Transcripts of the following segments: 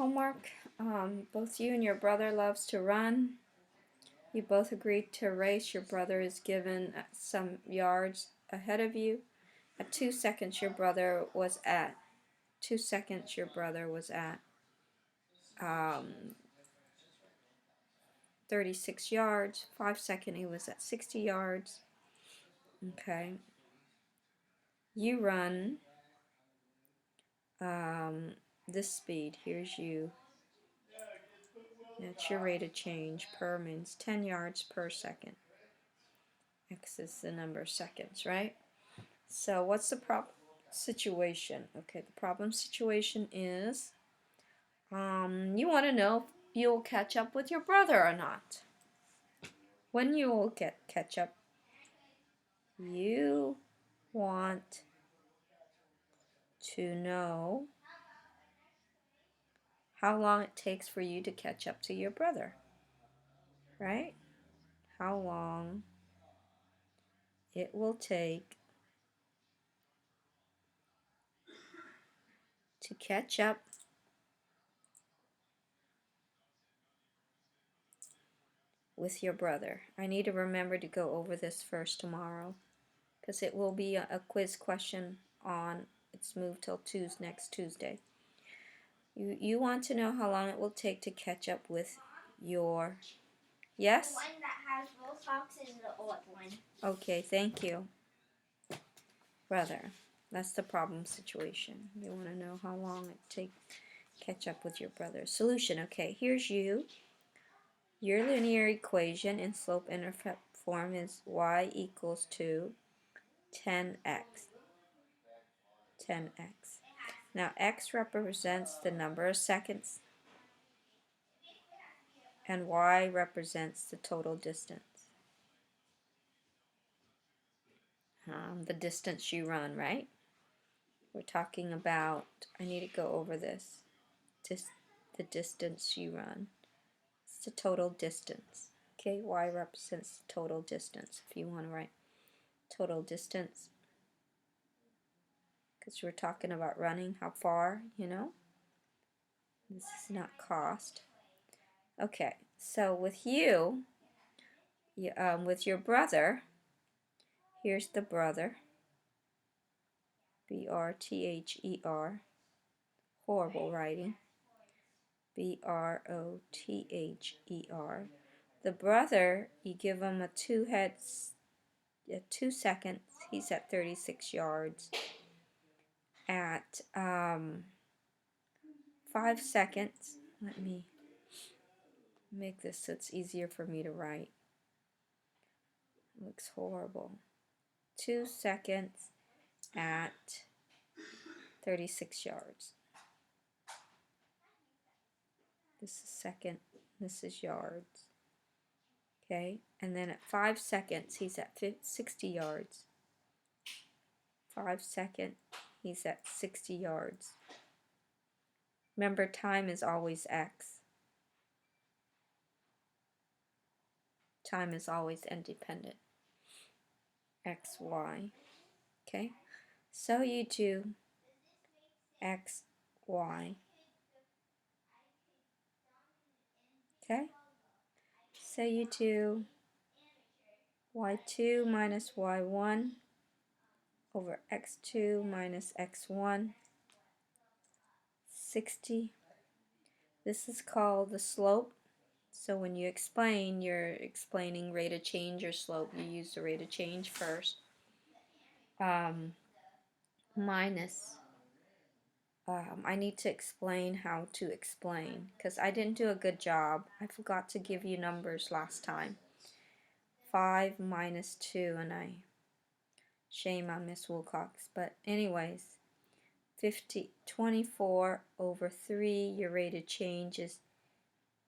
homework. Both you and your brother loves to run. You both agreed to race. Your brother is given some yards ahead of you. At 2 seconds, your brother was at 2 seconds. Your brother was at 36 yards. 5 seconds, he was at 60 yards. Okay. You run this speed. Here's you. That's your rate of change. Per means 10 yards per second. X is the number of seconds, right? So what's the problem situation? Okay, the problem situation is you want to know if you'll catch up with your brother or not. When you will catch up, you want to know how long it takes for you to catch up to your brother, right? How long it will take to catch up with your brother. I need to remember to go over this first tomorrow because it will be a quiz question on, it's moved till next Tuesday. You want to know how long it will take to catch up with your, yes? The one that has roll socks is the old one. Okay, thank you. Brother, that's the problem situation. You want to know how long it takes catch up with your brother. Solution, okay, here's you. Your linear equation in slope-intercept form is y equals to 10x. 10x. Now x represents the number of seconds and y represents the total distance. The distance you run, right? We're talking about, I need to go over this. The distance you run. It's the total distance. Okay, y represents the total distance. If you want to write total distance, because we're talking about running, how far, you know. This is not cost. Okay, so with you, with your brother, here's the brother, B-R-T-H-E-R, horrible writing, B-R-O-T-H-E-R. The brother, you give him a 2 seconds, he's at 36 yards. At 5 seconds, let me make this so it's easier for me to write. It looks horrible. 2 seconds at 36 yards. This is second, this is yards. Okay, and then at 5 seconds, he's at 60 yards. 5 seconds, he's at 60 yards. Remember, time is always x. Time is always independent. X, y. Okay, so you do x, y. Okay, so you do y2 minus y1 over x2 minus x1, 60. This is called the slope. So when you explain, you're explaining rate of change or slope. You use the rate of change first. Minus. I need to explain how to explain because I didn't do a good job. I forgot to give you numbers last time. 5 minus 2, and shame on Miss Wilcox. But anyways, 24 over 3, your rate of change is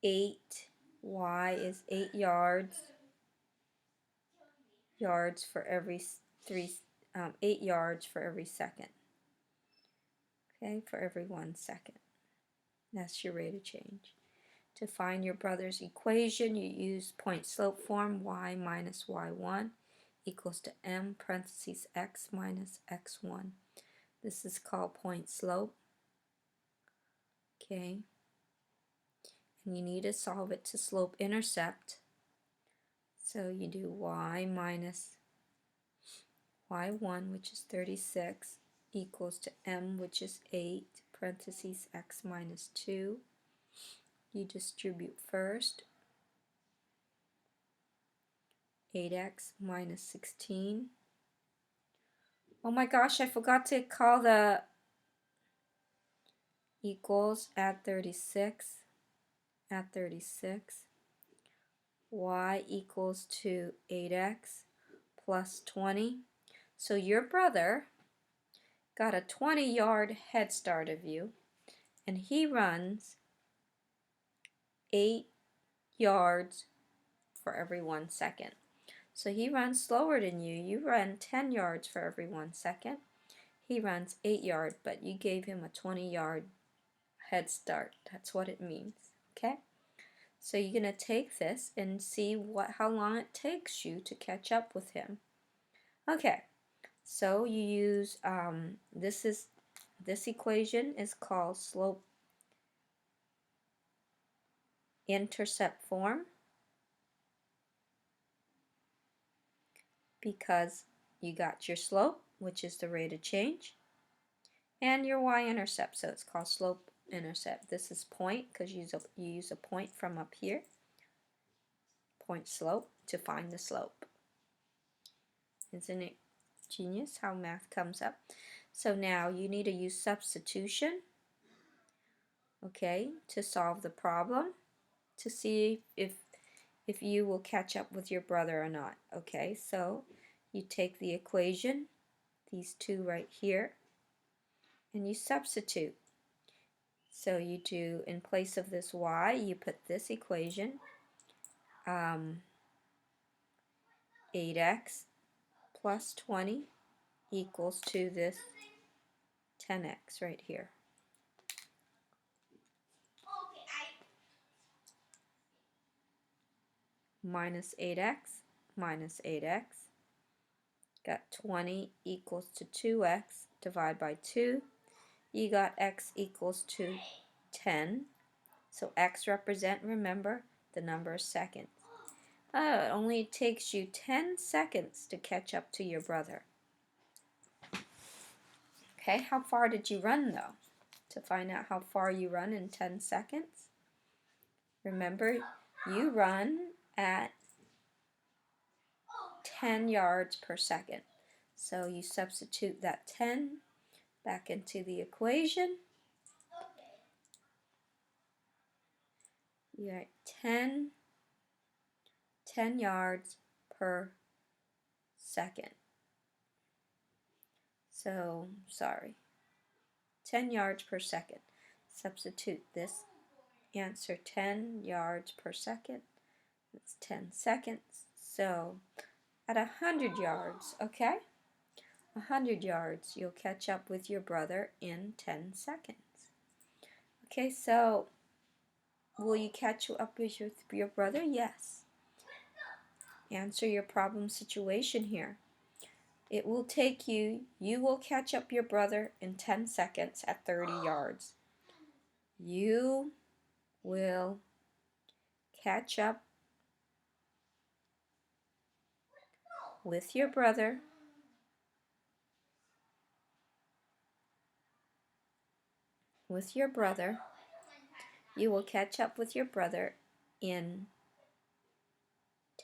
8. Y is 8 yards. Yards for every 8 yards for every second. Okay, for every 1 second. That's your rate of change. To find your brother's equation, you use point slope form. Y minus y1 equals to m parentheses x minus x1. This is called point slope. Okay. and you need to solve it to slope-intercept. So you do y minus y1, which is 36, equals to m, which is 8, parentheses x minus 2. You distribute first. 8x minus 16. Oh my gosh, I forgot to call the equals. Add 36. Add 36. Y equals to 8x plus 20. So your brother got a 20-yard head start of you, and he runs 8 yards for every 1 second. So he runs slower than you. You run 10 yards for every 1 second. He runs 8 yards, but you gave him a 20-yard head start. That's what it means. Okay? So you're going to take this and see how long it takes you to catch up with him. Okay. So you use this equation is called slope intercept form, because you got your slope, which is the rate of change, and your y-intercept, so it's called slope-intercept. This is point because you use a point from up here, point slope, to find the slope. Isn't it genius how math comes up? So now you need to use substitution, okay, to solve the problem, to see if you will catch up with your brother or not. Okay, so you take the equation, these two right here, and you substitute. So you do, in place of this y, you put this equation, 8x plus 20 equals to this 10x right here. Minus 8x minus 8x. Got 20 equals to 2x. Divide by 2. You got x equals to 10. So x represent, remember, the number of seconds. It only takes you 10 seconds to catch up to your brother. Okay, how far did you run though? To find out how far you run in 10 seconds, remember, you run at 10 yards per second. So you substitute that 10 back into the equation. You're at 10 yards per second. So, sorry, 10 yards per second. Substitute this answer, 10 yards per second. That's 10 seconds. So, at 100 yards, okay? 100 yards, you'll catch up with your brother in 10 seconds. Okay, so will you catch up with your brother? Yes. Answer your problem situation here. It will take you will catch up your brother in 10 seconds at 30 yards. You will catch up with your brother you will catch up with your brother in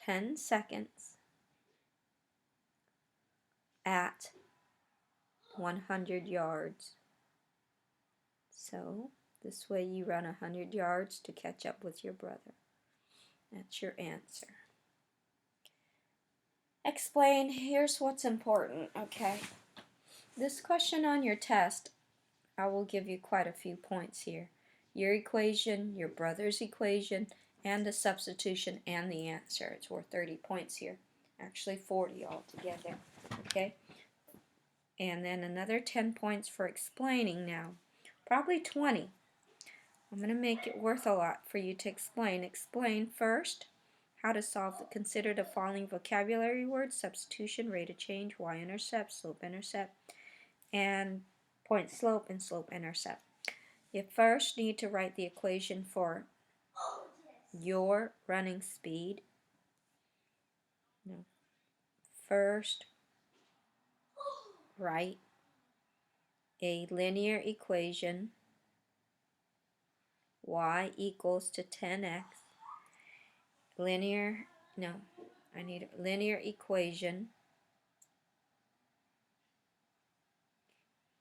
10 seconds at 100 yards. So this way you run 100 yards to catch up with your brother. That's your answer. Explain. Here's what's important, okay? This question on your test, I will give you quite a few points here. Your equation, your brother's equation, and the substitution and the answer. It's worth 30 points here. Actually 40 altogether, okay? And then another 10 points for explaining now. Probably 20. I'm going to make it worth a lot for you to explain. Explain first how to consider the following vocabulary words: substitution, rate of change, y-intercept, slope-intercept, and point slope and slope-intercept. You first need to write the equation for your running speed. No. First, write a linear equation, y equals to 10x. Linear, no, I need a linear equation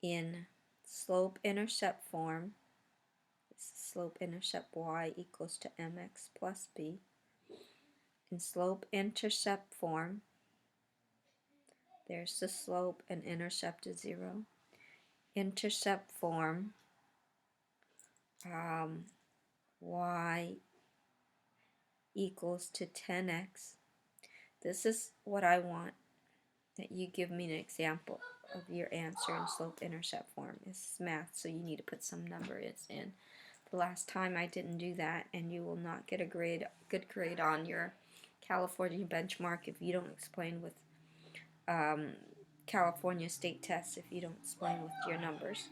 in slope-intercept form. Slope-intercept y equals to mx plus b. In slope-intercept form, there's the slope and intercept is 0. Intercept form, y equals to 10x. This is what I want, that you give me an example of your answer in slope-intercept form. It's math, so you need to put some numbers in. The last time I didn't do that, and you will not get a good grade on your California benchmark if you don't explain with California state tests, if you don't explain with your numbers.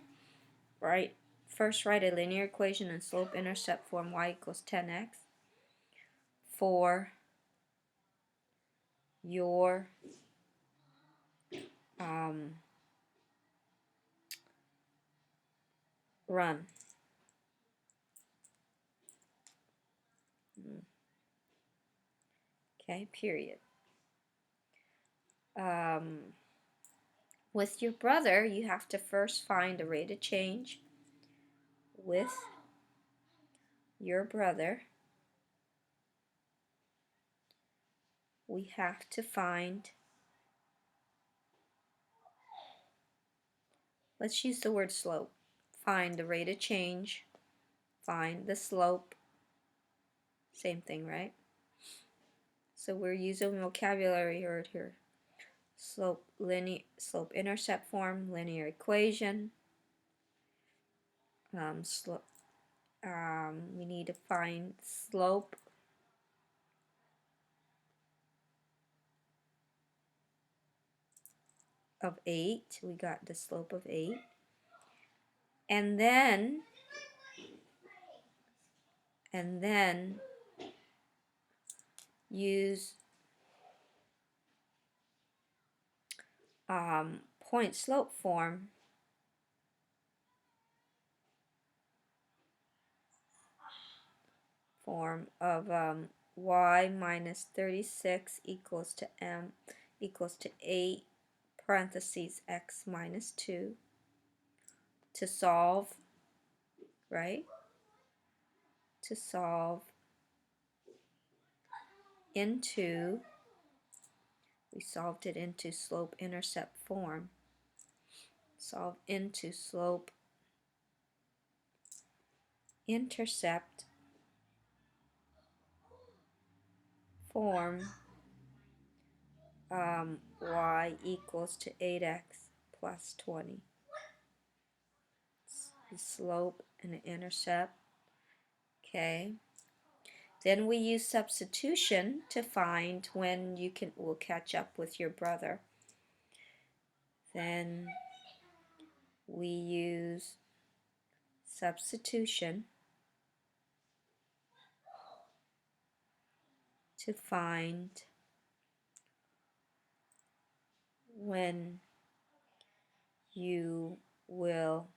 Right? First, write a linear equation in slope-intercept form, y equals 10x, for your run. Okay, period. With your brother, you have to first find the rate of change with your brother. We have to find, let's use the word slope. Find the rate of change, find the slope, same thing, right? So we're using vocabulary word here. Slope-intercept form, linear equation. We need to find slope of 8. We got the slope of 8. And then use point slope form of y minus 36 equals to m equals to 8 parentheses x minus 2 to solve, right? To solve into, we solved it into slope-intercept form. Solve into slope-intercept form, y equals to 8x plus 20. The slope and the intercept. Okay. Then we use substitution to find when you will catch up with your brother. Then we use substitution to find when you will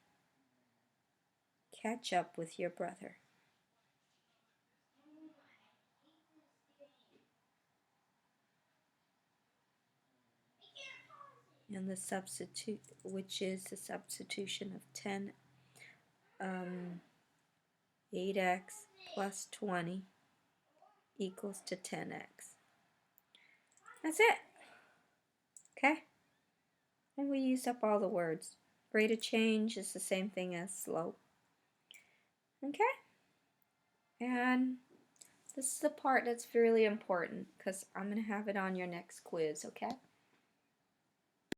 catch up with your brother. And the substitute, which is the substitution of 8x plus 20 equals to 10x. That's it. Okay? And we used up all the words. Rate of change is the same thing as slope. Okay? And this is the part that's really important because I'm going to have it on your next quiz, okay?